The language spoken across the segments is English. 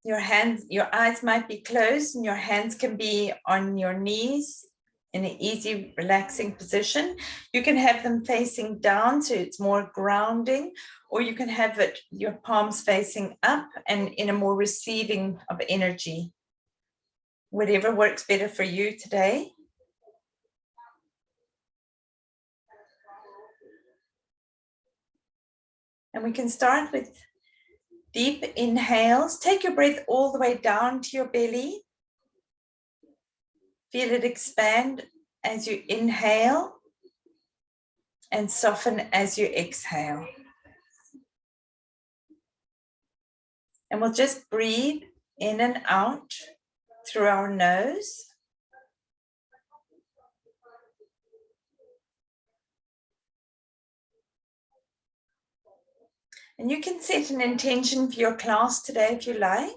Your hands, your eyes might be closed and your hands can be on your knees in an easy, relaxing position. You can have them facing down so it's more grounding, or you can have it your palms facing up and in a more receiving of energy. Whatever works better for you today. And we can start with deep inhales. Take your breath all the way down to your belly. Feel it expand as you inhale and soften as you exhale. And we'll just breathe in and out through our nose. And you can set an intention for your class today if you like.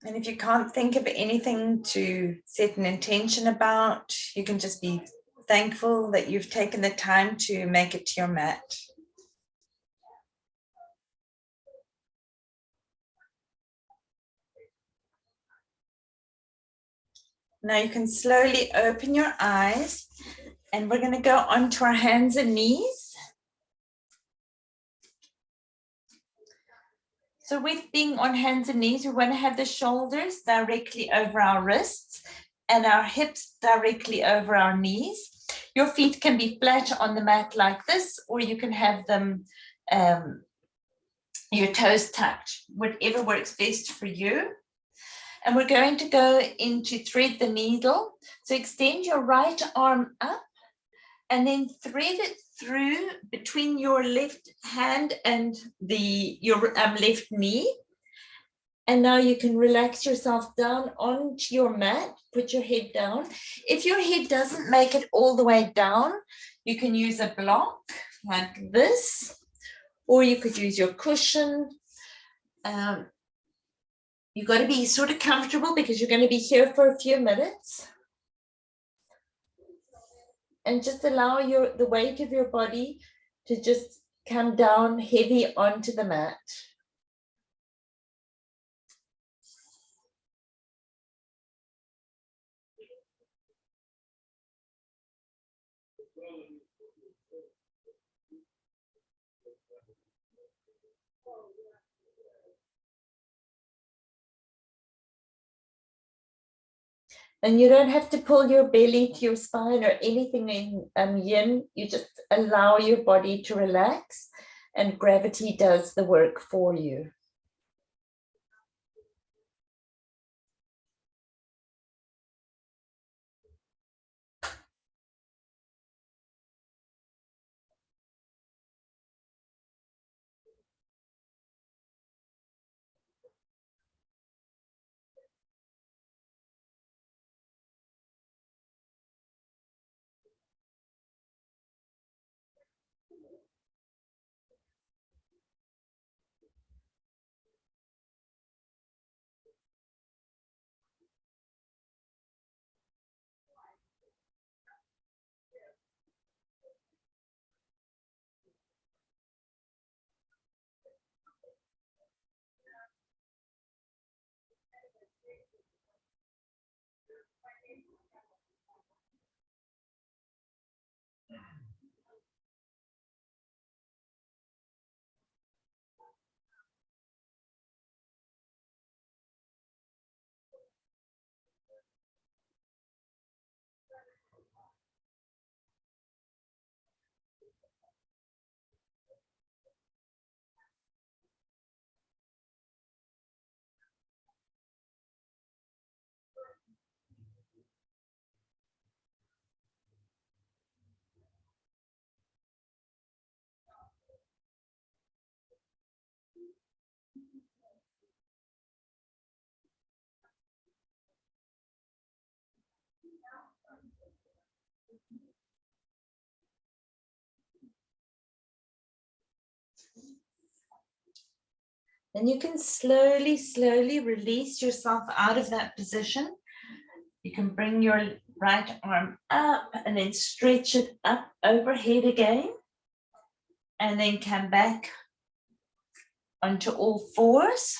And if you can't think of anything to set an intention about, you can just be thankful that you've taken the time to make it to your mat. Now you can slowly open your eyes and we're going to go onto our hands and knees. So with being on hands and knees, we want to have the shoulders directly over our wrists and our hips directly over our knees. Your feet can be flat on the mat like this, or you can have them, your toes tucked, whatever works best for you. And we're going to go into thread the needle. So extend your right arm up and then thread it through between your left hand and your left knee. And now you can relax yourself down onto your mat, put your head down. If your head doesn't make it all the way down, you can use a block like this, or you could use your cushion. You've got to be sort of comfortable because you're going to be here for a few minutes. And just allow the weight of your body to just come down heavy onto the mat. And you don't have to pull your belly to your spine or anything in yin. You just allow your body to relax and gravity does the work for you. And you can slowly, slowly release yourself out of that position. You can bring your right arm up and then stretch it up overhead again. And then come back onto all fours.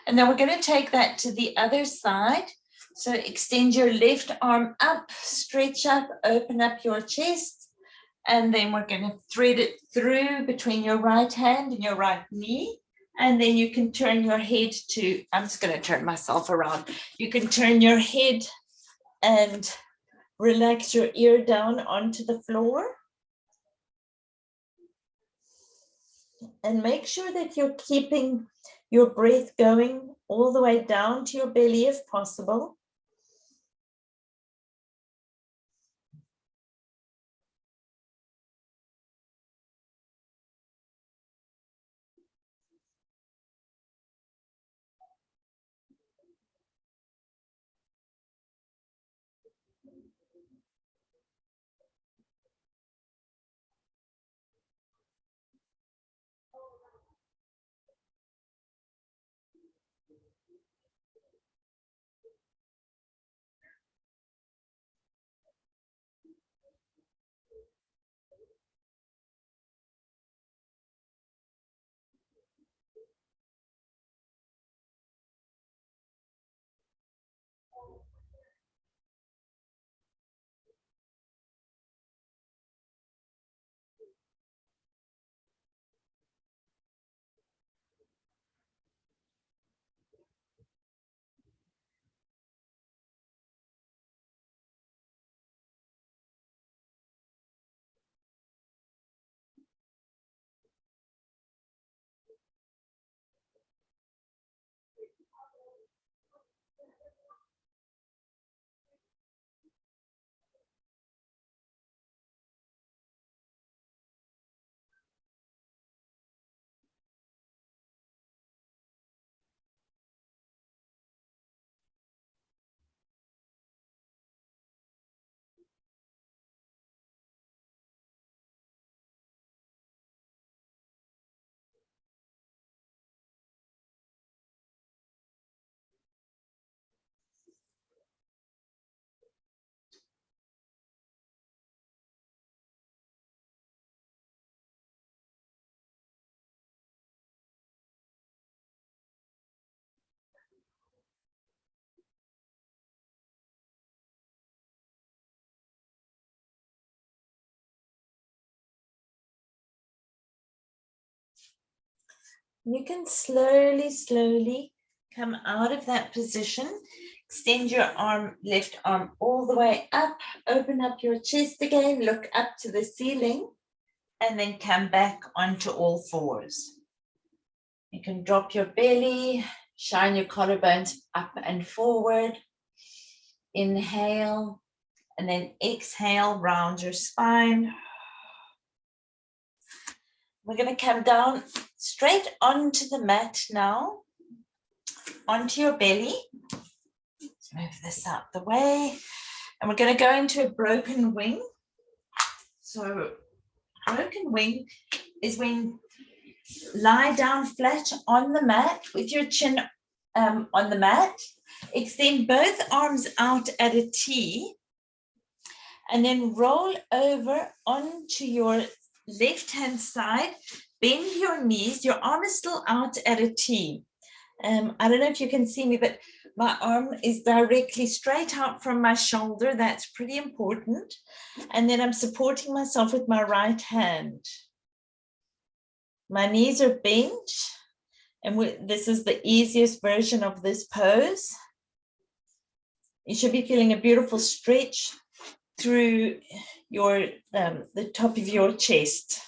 And then we're going to take that to the other side. So extend your left arm up, stretch up, open up your chest. And then we're going to thread it through between your right hand and your right knee. And then you can turn your head to, I'm just going to turn myself around. You can turn your head and relax your ear down onto the floor. And make sure that you're keeping your breath going all the way down to your belly if possible. You can slowly, slowly come out of that position. Extend your arm, left arm all the way up. Open up your chest again. Look up to the ceiling. And then come back onto all fours. You can drop your belly. Shine your collarbones up and forward. Inhale. And then exhale, round your spine. We're going to come down straight onto the mat now, onto your belly. Let's move this out the way. And we're going to go into a broken wing. So broken wing is when you lie down flat on the mat with your chin on the mat. Extend both arms out at a T. And then roll over onto your left-hand side, bend your knees, your arm is still out at a T. I don't know if you can see me, but my arm is directly straight out from my shoulder. That's pretty important. And then I'm supporting myself with my right hand. My knees are bent, and this is the easiest version of this pose. You should be feeling a beautiful stretch through your the top of your chest.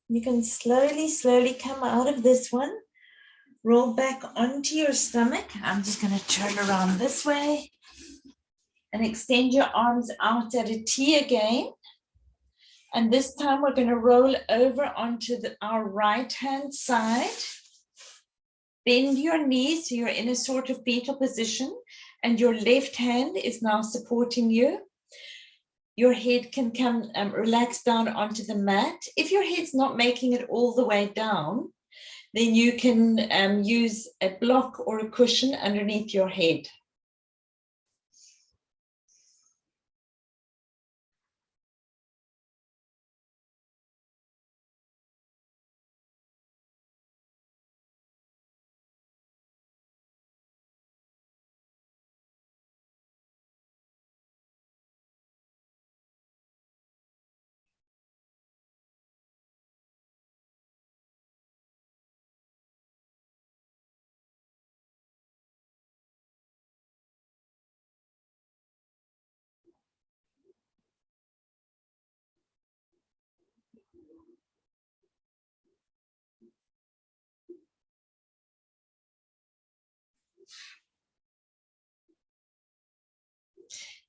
You can slowly, slowly come out of this one. Roll back onto your stomach. I'm just going to turn around this way and extend your arms out at a T again. And this time we're going to roll over onto our right hand side. Bend your knees so you're in a sort of fetal position, and your left hand is now supporting you. Your head can come relax down onto the mat. If your head's not making it all the way down, then you can use a block or a cushion underneath your head.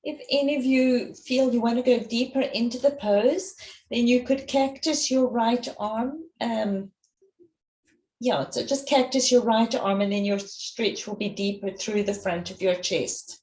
If any of you feel you want to go deeper into the pose, then you could cactus your right arm. So just cactus your right arm, and then your stretch will be deeper through the front of your chest.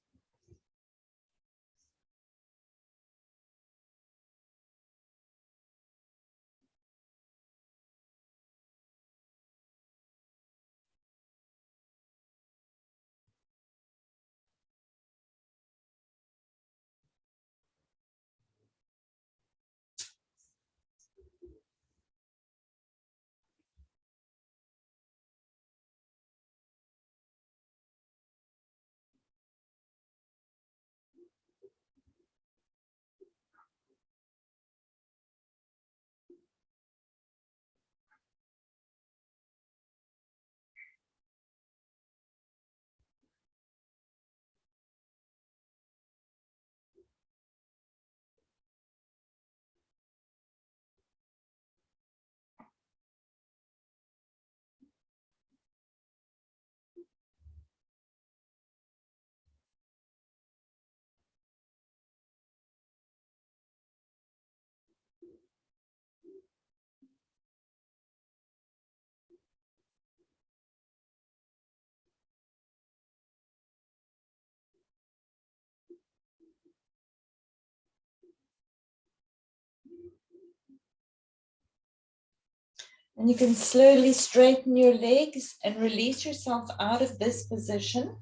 And you can slowly straighten your legs and release yourself out of this position.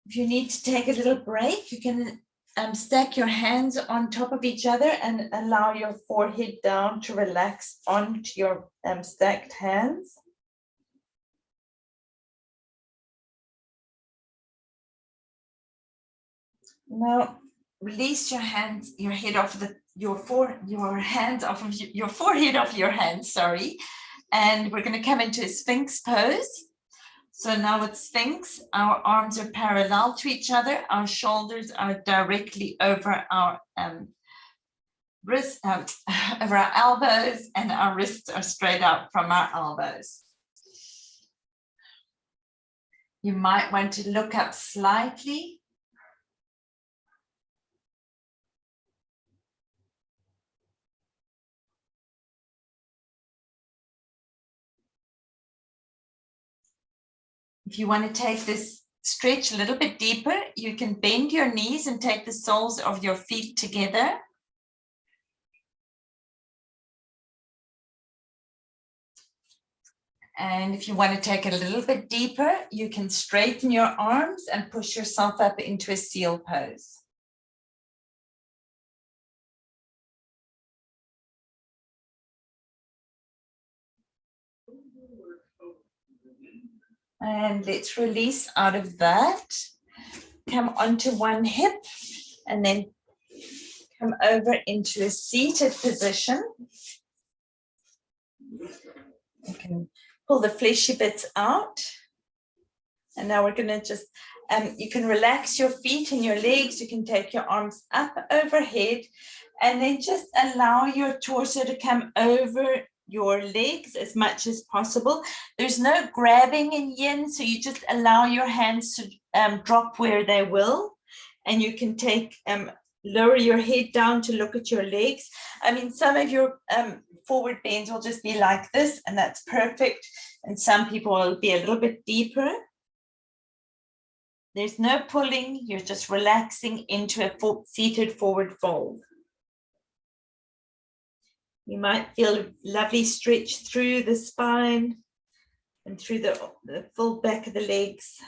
If you need to take a little break, you can stack your hands on top of each other and allow your forehead down to relax onto your stacked hands. Now, release your hands, your head off your hands off of your forehead off your hands, sorry. And we're going to come into a Sphinx pose. So now with Sphinx, our arms are parallel to each other. Our shoulders are directly over our wrists, over our elbows, and our wrists are straight out from our elbows. You might want to look up slightly. If you want to take this stretch a little bit deeper, you can bend your knees and take the soles of your feet together. And if you want to take it a little bit deeper, you can straighten your arms and push yourself up into a seal pose. And let's release out of that. Come onto one hip and then come over into a seated position. You can pull the fleshy bits out. And now we're going to just, you can relax your feet and your legs. You can take your arms up overhead and then just allow your torso to come over your legs as much as possible. There's no grabbing in yin, so you just allow your hands to drop where they will. And you can take, lower your head down to look at your legs. I mean, some of your forward bends will just be like this, and that's perfect. And some people will be a little bit deeper. There's no pulling, you're just relaxing into a seated forward fold. You might feel a lovely stretch through the spine and through the full back of the legs.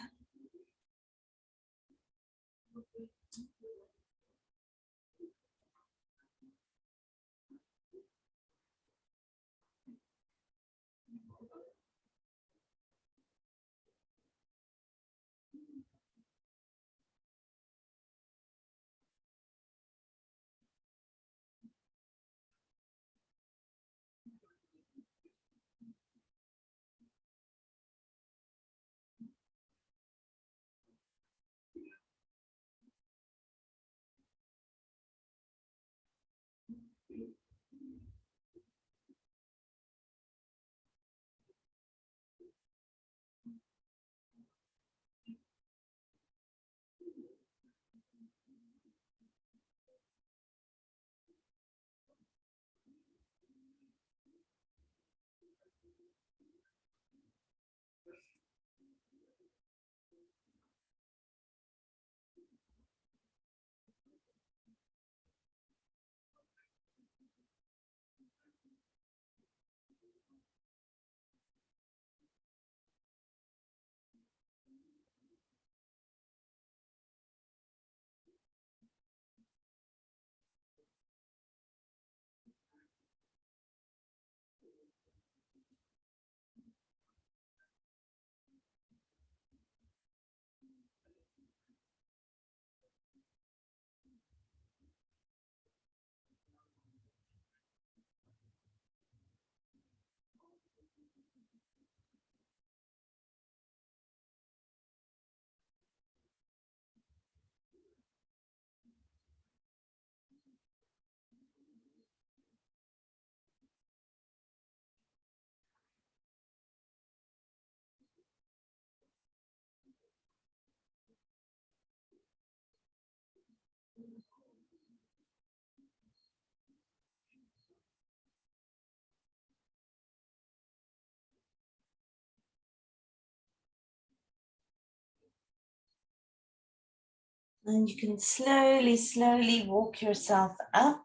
And you can slowly, slowly walk yourself up,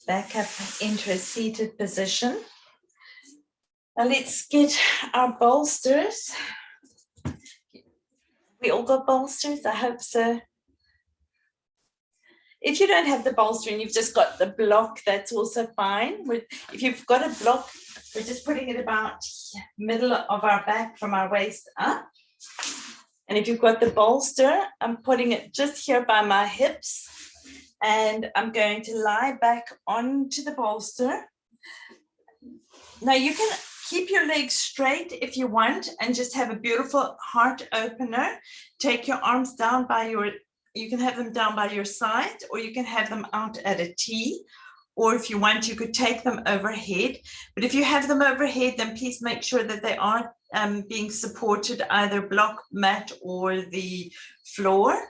back up into a seated position. Now let's get our bolsters. We all got bolsters? I hope so. If you don't have the bolster and you've just got the block, that's also fine. If you've got a block, we're just putting it about middle of our back from our waist up. And if you've got the bolster, I'm putting it just here by my hips. And I'm going to lie back onto the bolster. Now you can keep your legs straight if you want and just have a beautiful heart opener. Take your arms down by you can have them down by your side, or you can have them out at a T. Or if you want, you could take them overhead. But if you have them overhead, then please make sure that they aren't being supported either block, mat, or the floor.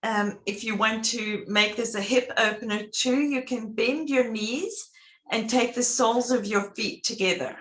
If you want to make this a hip opener too, you can bend your knees and take the soles of your feet together.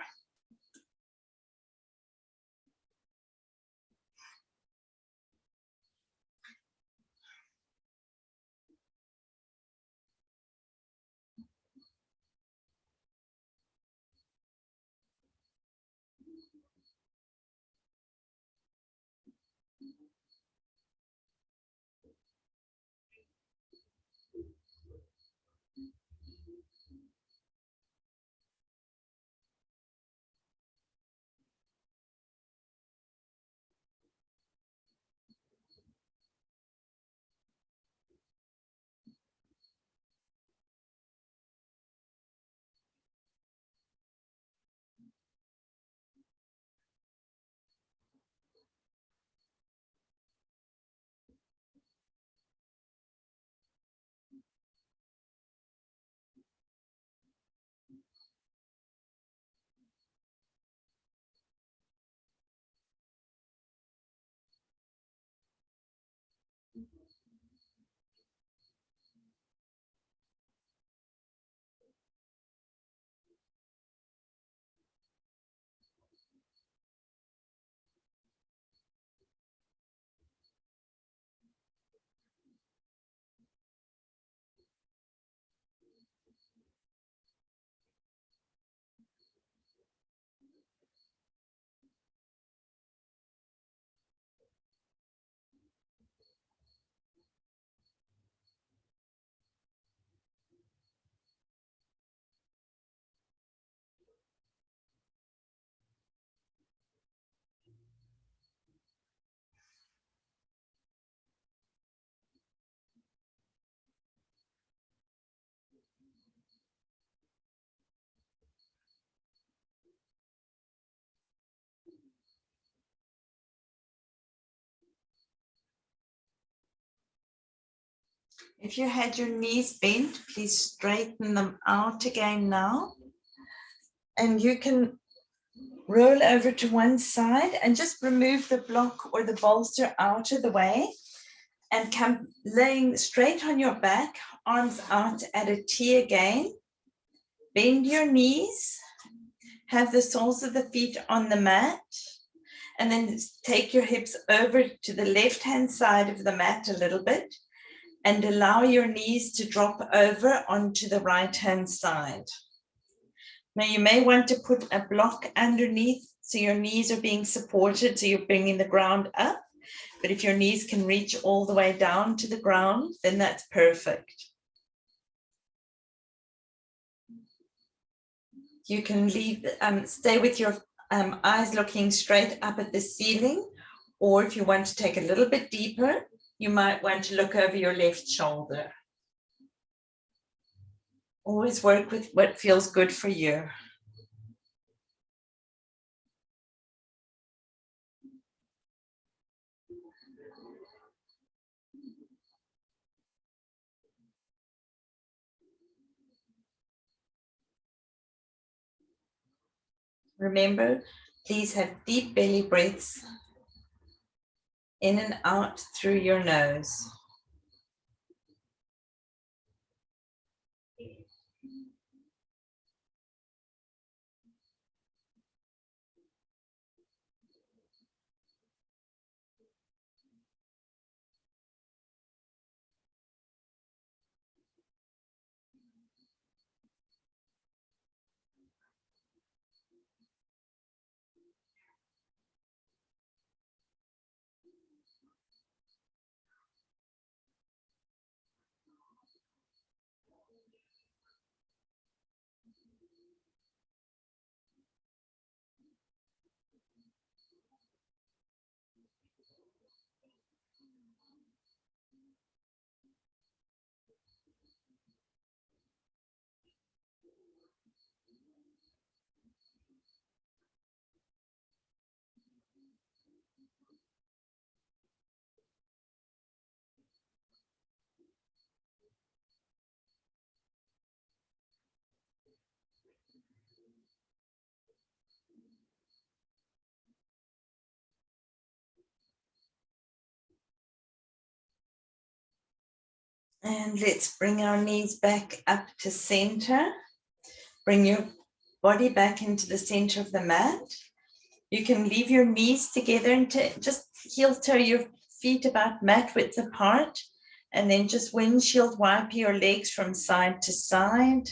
If you had your knees bent, please straighten them out again now. And you can roll over to one side and just remove the block or the bolster out of the way and come laying straight on your back, arms out at a T again. Bend your knees, have the soles of the feet on the mat, and then take your hips over to the left-hand side of the mat a little bit and allow your knees to drop over onto the right-hand side. Now you may want to put a block underneath so your knees are being supported, so you're bringing the ground up. But if your knees can reach all the way down to the ground, then that's perfect. You can stay with your eyes looking straight up at the ceiling, or if you want to take a little bit deeper, you might want to look over your left shoulder. Always work with what feels good for you. Remember, please have deep belly breaths in and out through your nose. And let's bring our knees back up to center. Bring your body back into the center of the mat. You can leave your knees together and just heel toe your feet about mat width apart, and then just windshield wipe your legs from side to side.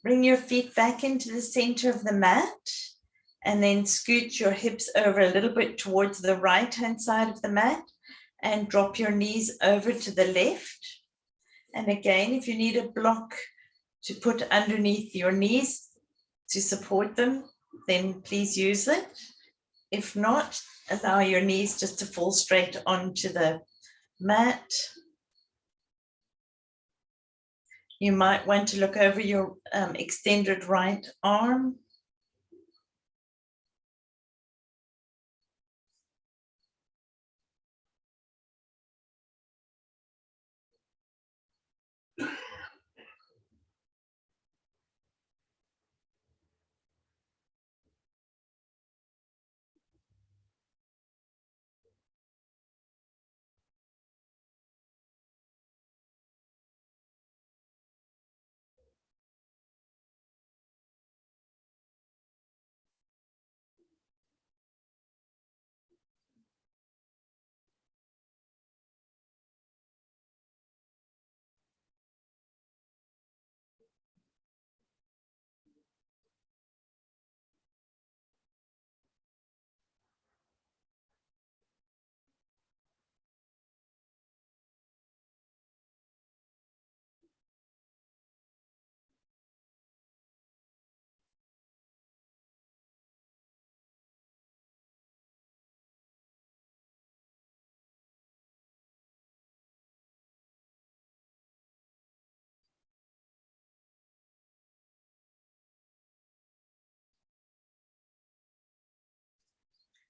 Bring your feet back into the center of the mat, and then scoot your hips over a little bit towards the right-hand side of the mat and drop your knees over to the left. And again, if you need a block to put underneath your knees to support them, then please use it. If not, allow your knees just to fall straight onto the mat. You might want to look over your extended right arm.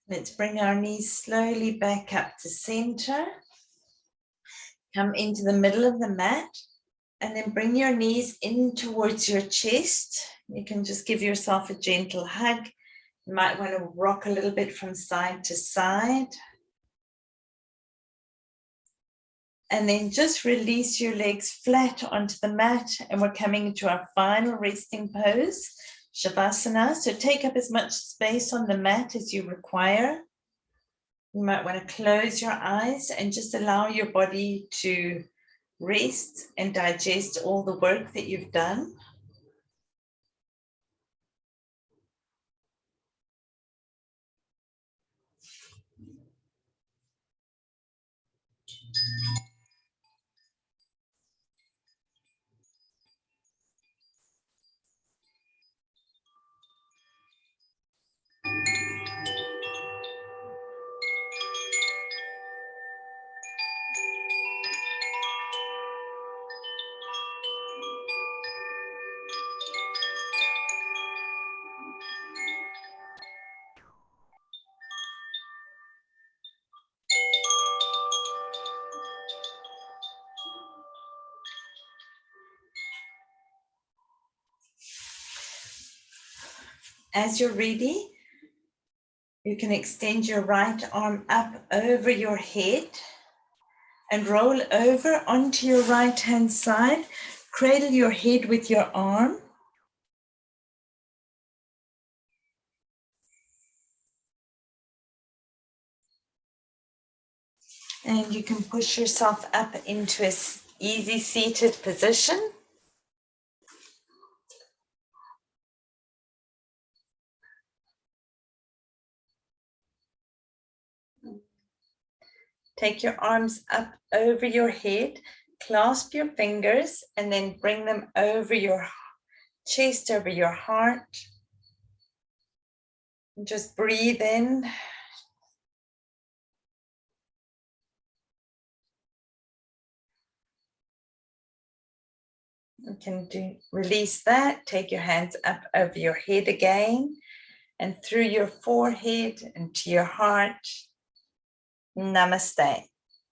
Let's bring our knees slowly back up to center. Come into the middle of the mat and then bring your knees in towards your chest. You can just give yourself a gentle hug. You might want to rock a little bit from side to side. And then just release your legs flat onto the mat, and we're coming into our final resting pose, Shavasana. So take up as much space on the mat as you require. You might want to close your eyes and just allow your body to rest and digest all the work that you've done. As you're ready, you can extend your right arm up over your head and roll over onto your right hand side. Cradle your head with your arm. And you can push yourself up into an easy seated position. Take your arms up over your head, clasp your fingers, and then bring them over your chest, over your heart. And just breathe in. You can release that. Take your hands up over your head again and through your forehead into your heart. Namaste.